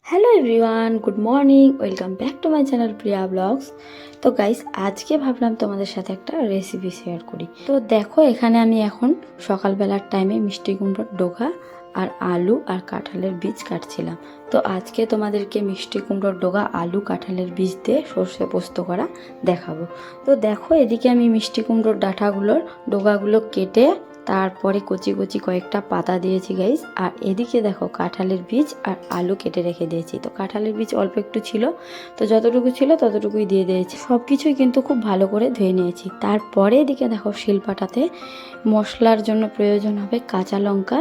Hello everyone, good morning, welcome back to my channel Priya blogs. তো guys, আজকে ভাবলাম তোমাদের সাথে একটা রেসিপি শেয়ার করি। তো দেখো, এখানে আমি এখন সকালবেলার টাইমে মিষ্টি কুমড়োর ডোকা আর আলু আর কাঁঠালের বীজ কাটছিলাম। তো আজকে তোমাদেরকে মিষ্টি কুমড়োর ডোকা, আলু, কাঁঠালের বীজ দিয়ে সর্ষে পোস্ত করা দেখাবো। তো দেখো, এদিকে আমি মিষ্টি কুমড়োর ডোকাগুলো কেটে তারপরে কচি কচি কয়েকটা পাতা দিয়েছি গাইস। আর এদিকে দেখো, কাঁঠালের বীজ আর আলু কেটে রেখে দিয়েছি। তো কাঁঠালের বীজ অল্প একটু ছিল, তো যতটুকু ছিল ততটুকুই দিয়ে দিয়েছি। সব কিছুই কিন্তু খুব ভালো করে ধুয়ে নিয়েছি। তারপরে এদিকে দেখো, শিলপাটাতে মশলার জন্য প্রয়োজন হবে কাঁচা লঙ্কা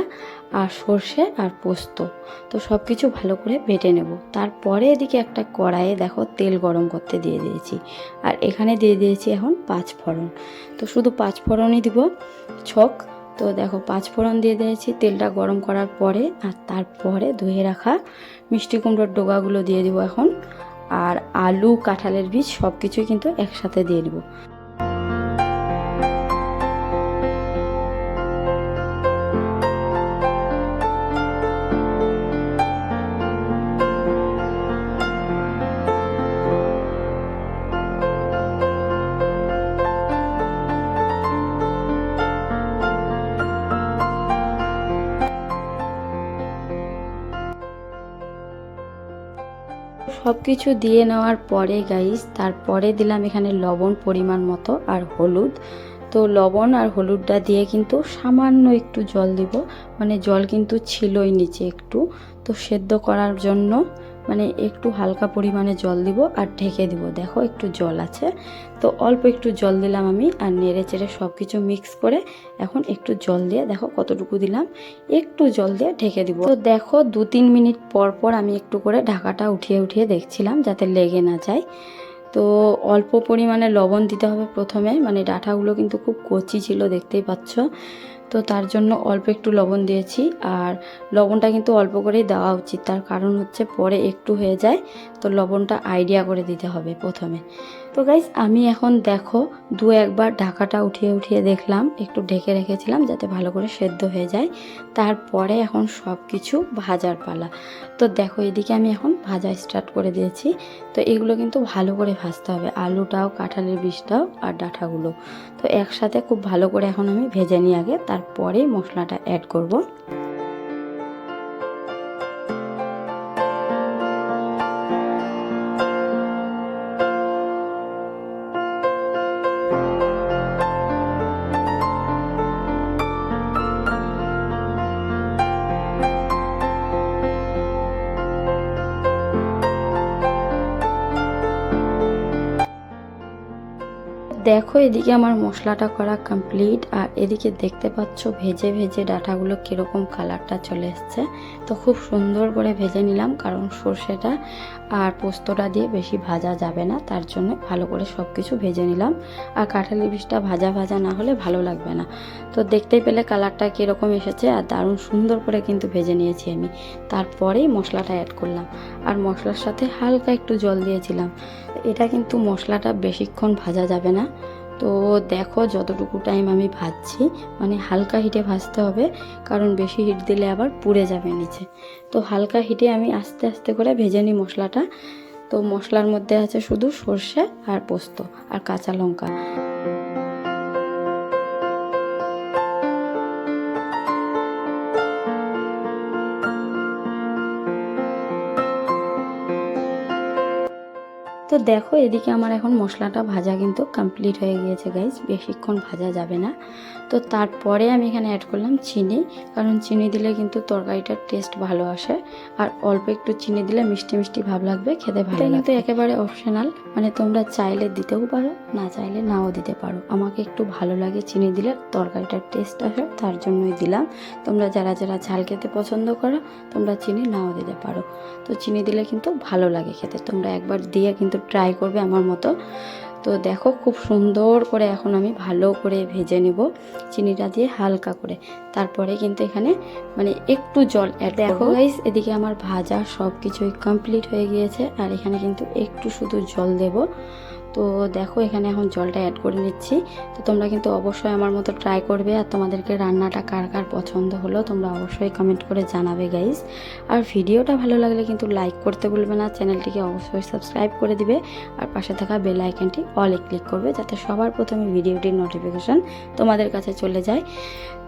আর সর্ষে আর পোস্ত। তো সব কিছু ভালো করে বেটে নেব। তারপরে এদিকে একটা কড়াইয়ে দেখো তেল গরম করতে দিয়ে দিয়েছি। আর এখানে দিয়ে দিয়েছি এখন 5 ফোড়ন। তো শুধু 5 ফোড়নই দিব, ছক। তো দেখো, 5 ফোড়ন দিয়ে দিয়েছি তেলটা গরম করার পরে। আর তারপরে ধুয়ে রাখা মিষ্টি কুমড়োর ডোকাগুলো দিয়ে দিব এখন। আর আলু, কাঁঠালের বীজ সব কিছুই কিন্তু একসাথে দিয়ে দেবো। সব কিছু দিয়ে নেওয়ার পরে গাইস, তারপরে দিলাম এখানে লবণ পরিমাণ মতো আর হলুদ। তো লবণ আর হলুদটা দিয়ে কিন্তু সামান্য একটু জল দিব, মানে জল কিন্তু ছিলই নিচে একটু। তো সেদ্ধ করার জন্য মানে একটু হালকা পরিমাণে জল দিব আর ঢেকে দিব। দেখো, একটু জল আছে, তো অল্প একটু জল দিলাম আমি। আর নেড়ে চেড়ে সব কিছু মিক্স করে এখন একটু জল দিয়ে, দেখো কতটুকু দিলাম, একটু জল দিয়ে ঢেকে দিব। তো দেখো, 2-3 মিনিট পর পর আমি একটু করে ঢাকাটা উঠিয়ে উঠিয়ে দেখছিলাম যাতে লেগে না যায়। তো অল্প পরিমাণে লবণ দিতে হবে প্রথমে, মানে ডাঁটাগুলো কিন্তু খুব কচি ছিল, দেখতেই পাচ্ছ। তো তার জন্য অল্প একটু লবণ দিয়েছি। আর লবণটা কিন্তু অল্প করেই দেওয়া উচিত, তার কারণ হচ্ছে পরে একটু হয়ে যায়। তো লবণটা আইডিয়া করে দিতে হবে প্রথমে। তো গাইস, আমি এখন দেখো 2-1 বার ঢাকাটা উঠিয়ে উঠিয়ে দেখলাম, একটু ঢেকে রেখেছিলাম যাতে ভালো করে সেদ্ধ হয়ে যায়। তারপরে এখন সব কিছু ভাজার পালা। তো দেখো, এদিকে আমি এখন ভাজা স্টার্ট করে দিয়েছি। তো এগুলো কিন্তু ভালো করে ভাজতে হবে, আলুটাও, কাঁঠালের বীজটাও আর ডাঁটাগুলো। তো একসাথে খুব ভালো করে এখন আমি ভেজে নিই আগে, তারপরেই মশলাটা অ্যাড করব। দেখো, এদিকে আমার মশলাটা করা কমপ্লিট। আর এদিকে দেখতে পাচ্ছ ভেজে ভেজে ডাঁটাগুলো কীরকম কালারটা চলে এসছে। তো খুব সুন্দর করে ভেজে নিলাম, কারণ সর্ষেটা আর পোস্তটা দিয়ে বেশি ভাজা যাবে না, তার জন্য ভালো করে সব কিছু ভেজে নিলাম। আর কাঁঠালি বীজটা ভাজা ভাজা না হলে ভালো লাগবে না। তো দেখতেই পেলে কালারটা কীরকম এসেছে, আর দারুণ সুন্দর করে কিন্তু ভেজে নিয়েছি আমি। তারপরেই মশলাটা অ্যাড করলাম। আর মশলার সাথে হালকা একটু জল দিয়েছিলাম। এটা কিন্তু মশলাটা বেশিক্ষণ ভাজা যাবে না। তো দেখো, যতটুকু টাইম আমি ভাজছি, মানে হালকা হিটে ভাজতে হবে, কারণ বেশি হিট দিলে আবার পুড়ে যাবে নিচে। তো হালকা হিটে আমি আস্তে আস্তে করে ভেজে নিই মশলাটা। তো মশলার মধ্যে আছে শুধু সর্ষে আর পোস্ত আর কাঁচা লঙ্কা। তো দেখো, এদিকে আমার এখন মশলাটা ভাজা কিন্তু কমপ্লিট হয়ে গিয়েছে গাইস, বেশিক্ষণ ভাজা যাবে না। তো তারপরে আমি এখানে অ্যাড করলাম চিনি, কারণ চিনি দিলে কিন্তু তরকারিটার টেস্ট ভালো আসে। আর অল্প একটু চিনি দিলে মিষ্টি মিষ্টি ভাব লাগবে, খেতে ভালো লাগবে। কিন্তু একেবারে অপশনাল, মানে তোমরা চাইলে দিতেও পারো, না চাইলে নাও দিতে পারো। আমাকে একটু ভালো লাগে চিনি দিলে, তরকারিটার টেস্ট আসে, তার জন্যই দিলাম। তোমরা যারা যারা ঝাল খেতে পছন্দ করো, তোমরা চিনি নাও দিতে পারো। তো চিনি দিলে কিন্তু ভালো লাগে খেতে, তোমরা একবার দিয়ে কিন্তু ট্রাই করবে আমার মতো। তো দেখো, খুব সুন্দর করে এখন আমি ভালো করে ভেজে নেব চিনিটা দিয়ে হালকা করে। তারপরে কিন্তু এখানে মানে একটু জল অ্যাড। দেখো গাইস, এদিকে আমার ভাজা সব কিছুই কমপ্লিট হয়ে গিয়েছে। আর এখানে কিন্তু একটু শুধু জল দেব। তো দেখো এখানে এখন জলটা অ্যাড করে নিচ্ছি। তো তোমরা কিন্তু অবশ্যই আমার মতো ট্রাই করবে, আর তোমাদেরকে রান্নাটা কার কার পছন্দ হলো তোমরা অবশ্যই কমেন্ট করে জানাবে গাইস। আর ভিডিওটা ভালো লাগলে কিন্তু লাইক করতে ভুলবে না, চ্যানেলটিকে অবশ্যই সাবস্ক্রাইব করে দিবে, আর পাশে থাকা বেল আইকনটি অলে ক্লিক করবে যাতে সবার প্রথমে ভিডিওটির নোটিফিকেশান তোমাদের কাছে চলে যায়।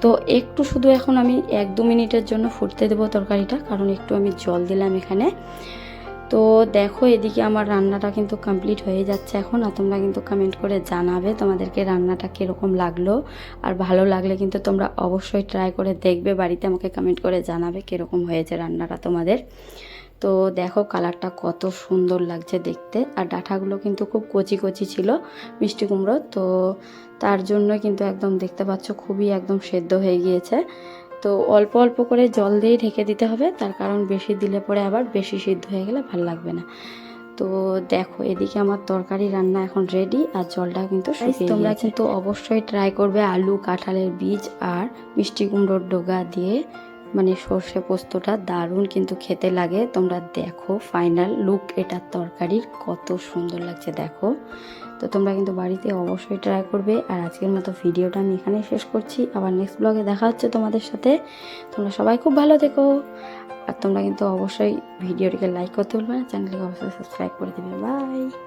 তো একটু শুধু এখন আমি 1-2 মিনিটের জন্য ফুটতে দেবো তরকারিটা, কারণ একটু আমি জল দিলাম এখানে। তো দেখো এদিকে আমার রান্নাটা কিন্তু কমপ্লিট হয়ে যাচ্ছে এখন, আর তোমরা কিন্তু কমেন্ট করে জানাবে তোমাদেরকে রান্নাটা কীরকম লাগলো। আর ভালো লাগলে কিন্তু তোমরা অবশ্যই ট্রাই করে দেখবে বাড়িতে, আমাকে কমেন্ট করে জানাবে কীরকম হয়েছে রান্নাটা তোমাদের। তো দেখো কালারটা কত সুন্দর লাগছে দেখতে, আর ডাঁটাগুলো কিন্তু খুব কচি কচি ছিল মিষ্টি কুমড়ো, তো তার জন্য কিন্তু একদম দেখতে পাচ্ছ খুবই একদম সেদ্ধ হয়ে গিয়েছে। তো অল্প অল্প করে জল দিয়ে ঢেকে দিতে হবে, তার কারণ বেশি দিলে পরে আবার বেশি সিদ্ধ হয়ে গেলে ভালো লাগবে না। তো দেখো এদিকে আমার তরকারি রান্না এখন রেডি, আর জলটা কিন্তু শুকিয়ে তোমরা কিন্তু অবশ্যই ট্রাই করবে আলু, কাঁঠালের বীজ আর মিষ্টি কুমড়োর ডগা দিয়ে মানে সর্ষে পোস্তটা দারুণ কিন্তু খেতে লাগে। তোমরা দেখো ফাইনাল লুক এটার তরকারির কত সুন্দর লাগছে দেখো। তো তোমরা কিন্তু বাড়িতে অবশ্যই ট্রাই করবে। আর আজকের মতো ভিডিওটা আমি এখানেই শেষ করছি, আবার নেক্সট ব্লগে দেখা হচ্ছে তোমাদের সাথে। তোমরা সবাই খুব ভালো থেকো, আর তোমরা কিন্তু অবশ্যই ভিডিওটিকে লাইক করতে ভুলবে না, চ্যানেলটিকে অবশ্যই সাবস্ক্রাইব করে দেবে। বাই।